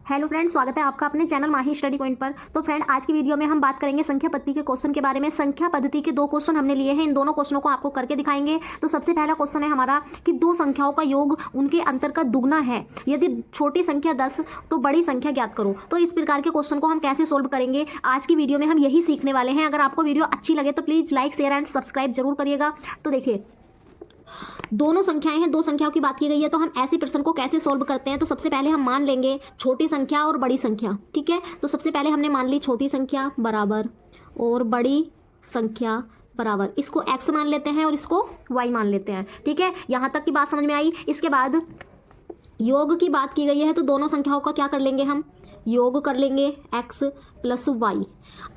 Hello friend, स्वागत है आपका अपने चैनल माही स्टडी पॉइंट पर। तो फ्रेंड, आज की वीडियो में हम बात करेंगे संख्या पद्धति के क्वेश्चन के बारे में। संख्या पद्धति के दो क्वेश्चन हमने लिए हैं, इन दोनों क्वेश्चनों को आपको करके दिखाएंगे। तो सबसे पहला क्वेश्चन है हमारा कि दो संख्याओं का योग उनके अंतर का दुगना है, यदि छोटी संख्या 10 तो बड़ी संख्या ज्ञात करो। तो इस प्रकार के क्वेश्चन को हम कैसे सोल्व करेंगे, आज की वीडियो में हम यही सीखने वाले हैं। अगर आपको वीडियो अच्छी लगे तो please like, share and subscribe जरूर करिएगा। तो देखिए, दोनों संख्याएं हैं, दो संख्याओं की बात की गई है, तो हम ऐसे प्रश्न को कैसे सॉल्व करते हैं। तो सबसे पहले हम मान लेंगे छोटी संख्या और बड़ी संख्या। ठीक है, तो सबसे पहले हमने मान ली छोटी संख्या बराबर और बड़ी संख्या बराबर, इसको x मान लेते हैं और इसको y मान लेते हैं। ठीक है, यहाँ तक की बात समझ में आई। इसके बाद योग की बात की गई है, तो दोनों संख्याओं का क्या कर लेंगे, हम योग कर लेंगे x प्लस वाई।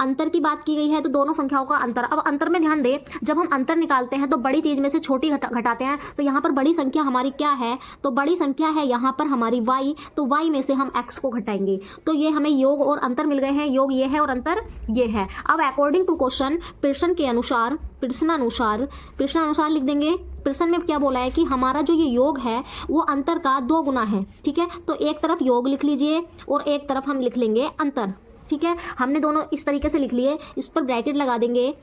अंतर की बात की गई है, तो दोनों संख्याओं का अंतर। अब अंतर में ध्यान दें, जब हम अंतर निकालते हैं तो बड़ी चीज में से छोटी घटाते हैं। तो यहाँ पर बड़ी संख्या हमारी क्या है, तो बड़ी संख्या है यहाँ पर हमारी y, तो y में से हम x को घटाएंगे। तो ये हमें योग और अंतर मिल गए हैं, योग ये है और अंतर ये है। अब अकॉर्डिंग टू क्वेश्चन, प्रश्नानुसार लिख देंगे। प्रश्न में क्या बोला है कि हमारा जो ये योग है वो अंतर का 2 गुना है। ठीक है, तो एक तरफ योग लिख लीजिए और एक तरफ हम लिख लेंगे अंतर। ठीक है, हमने दोनों इस तरीके से लिख लिए, इस पर ब्रैकेट लगा देंगे।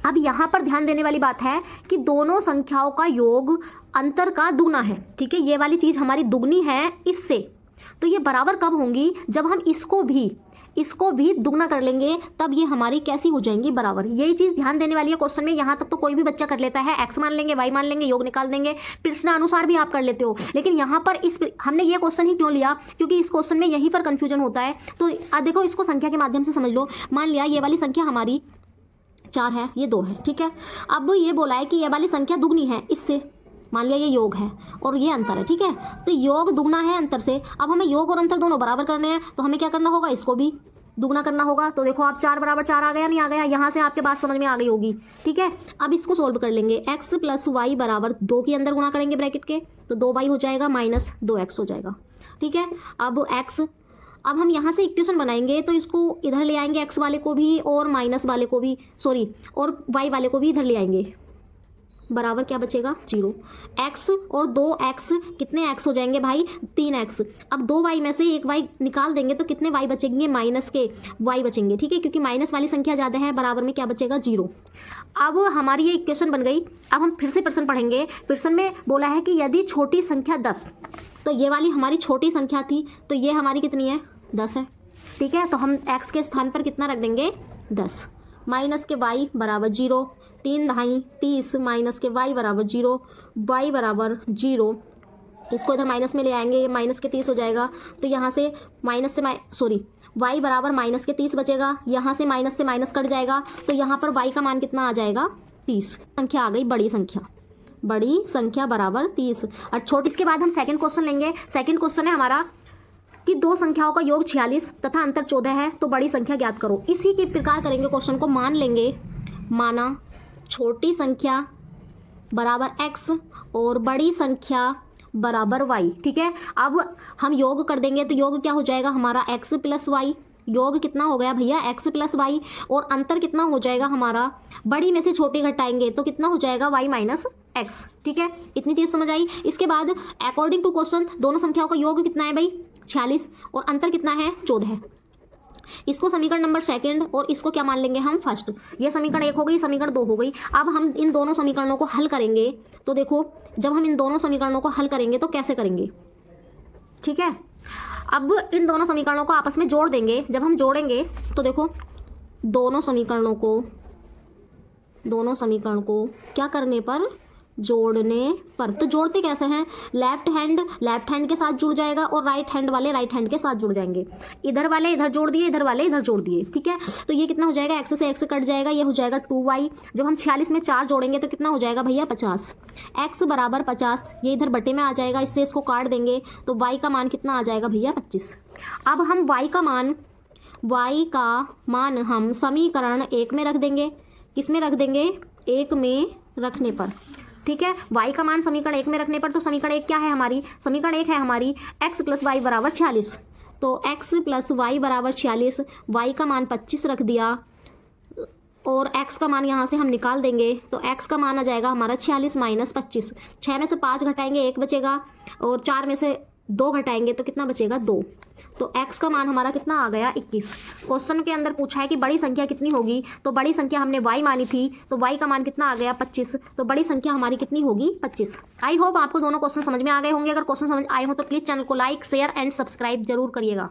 अब यहाँ पर ध्यान देने वाली बात है कि दोनों संख्याओं का योग अंतर का दुगना है। ठीक है, ये वाली चीज हमारी दुगनी है इससे, तो ये बराबर कब होंगी, जब हम इसको भी दुगना कर लेंगे, तब ये हमारी कैसी हो जाएंगी, बराबर। यही चीज ध्यान देने वाली है क्वेश्चन में। यहाँ तक तो कोई भी बच्चा कर लेता है, x मान लेंगे, y मान लेंगे, योग निकाल देंगे, प्रश्नानुसार भी आप कर लेते हो। लेकिन यहाँ पर हमने ये क्वेश्चन ही क्यों लिया, क्योंकि इस क्वेश्चन में यहीं पर कंफ्यूजन होता है। तो देखो, इसको संख्या के माध्यम से समझ लो। मान लिया ये वाली संख्या हमारी 4 है, ये 2 है। ठीक है, अब ये बोला है कि ये वाली संख्या दुगनी है इससे, मान लिया ये योग है और ये अंतर है। ठीक है, तो योग दुगना है अंतर से। अब हमें योग और अंतर दोनों बराबर करने हैं, तो हमें क्या करना होगा, इसको भी दुगना करना होगा। तो देखो, आप 4 बराबर 4 आ गया, नहीं आ गया, यहाँ से आपके बात समझ में आ गई होगी। ठीक है, अब इसको सोल्व कर लेंगे। x प्लस वाई बराबर 2 के अंदर गुणा करेंगे ब्रैकेट के, तो 2y हो जाएगा माइनस 2x हो जाएगा। ठीक है, अब अब हम यहाँ से इक्वेशन बनाएंगे, तो इसको इधर ले आएंगे, x वाले को भी और माइनस वाले को भी, और y वाले को भी इधर ले आएंगे, बराबर क्या बचेगा, 0। x और 2x, कितने x हो जाएंगे भाई, 3x। अब 2y में से एक y निकाल देंगे तो कितने y बचेंगे, माइनस के y बचेंगे। ठीक है, क्योंकि माइनस वाली संख्या ज़्यादा है, बराबर में क्या बचेगा, 0। अब हमारी ये इक्वेशन बन गई। अब हम फिर से प्रश्न पढ़ेंगे। प्रश्न में बोला है कि यदि छोटी संख्या 10, तो ये वाली हमारी छोटी संख्या थी, तो ये हमारी कितनी है, 10 है। ठीक है, तो हम x के स्थान पर कितना रख देंगे, 10, माइनस के y बराबर 0, 3 ढाई 30, माइनस के y बराबर 0, y बराबर 0। इसको इधर माइनस में ले आएंगे, ये माइनस के 30 हो जाएगा। तो यहाँ से y बराबर माइनस के 30 बचेगा, यहाँ से माइनस कट जाएगा, तो यहाँ पर y का मान कितना आ जाएगा, 30। संख्या आ गई बड़ी संख्या बराबर 30। और छोटी, इसके बाद हम सेकंड क्वेश्चन लेंगे। सेकंड क्वेश्चन है हमारा कि दो संख्याओं का योग 46 तथा अंतर 14 है, तो बड़ी संख्या ज्ञात करो। इसी के प्रकार करेंगे क्वेश्चन को। मान लेंगे, माना छोटी संख्या बराबर x और बड़ी संख्या बराबर y। ठीक है, अब हम योग कर देंगे, तो योग क्या हो जाएगा हमारा, x प्लस वाई। योग कितना हो गया भैया, x प्लस वाई, और अंतर कितना हो जाएगा हमारा, बड़ी में से छोटी घटाएंगे तो कितना हो जाएगा, y माइनस x। ठीक है, इतनी चीज समझ आई। इसके बाद अकॉर्डिंग टू क्वेश्चन, दोनों संख्याओं का योग कितना है भाई, 46, और अंतर कितना है, 14 है। इसको समीकरण नंबर सेकंड और इसको क्या मान लेंगे हम, फर्स्ट। ये समीकरण 1 हो गई, समीकरण 2 हो गई। अब हम इन दोनों समीकरणों को हल करेंगे। तो देखो, जब हम इन दोनों समीकरणों को हल करेंगे तो कैसे करेंगे। ठीक है, अब इन दोनों समीकरणों को आपस में जोड़ देंगे। जब हम जोड़ेंगे तो देखो, दोनों समीकरणों को क्या करने पर, जोड़ने पर। तो जोड़ते कैसे हैं, लेफ्ट हैंड के साथ जुड़ जाएगा और राइट हैंड वाले राइट हैंड के साथ जुड़ जाएंगे। इधर वाले इधर जोड़ दिए, इधर वाले इधर जोड़ दिए। ठीक है, तो ये कितना हो जाएगा, x से x कट जाएगा, ये हो जाएगा 2y। जब हम 46 में 4 जोड़ेंगे तो कितना हो जाएगा भैया, 50। x बराबर 50, ये इधर बटे में आ जाएगा, इससे इसको काट देंगे तो y का मान कितना आ जाएगा भैया, 25। अब हम y का मान हम समीकरण 1 में रख देंगे। किस में रख देंगे, 1 में रखने पर। ठीक है, y का मान समीकरण 1 में रखने पर, तो समीकरण 1 क्या है हमारी, समीकरण 1 है हमारी x प्लस वाई बराबर 46। तो x प्लस वाई बराबर 46, y का मान 25 रख दिया, और x का मान यहाँ से हम निकाल देंगे, तो x का मान आ जाएगा हमारा 46 माइनस 25। 6 में से 5 घटाएंगे 1 बचेगा, और 4 में से 2 घटाएंगे तो कितना बचेगा 2। तो x का मान हमारा कितना आ गया 21। क्वेश्चन के अंदर पूछा है कि बड़ी संख्या कितनी होगी, तो बड़ी संख्या हमने y मानी थी, तो y का मान कितना आ गया 25। तो बड़ी संख्या हमारी कितनी होगी 25। आई होप आपको दोनों क्वेश्चन समझ में आ गए होंगे। अगर क्वेश्चन समझ आए हो तो प्लीज़ चैनल को लाइक शेयर एंड सब्सक्राइब जरूर करिएगा।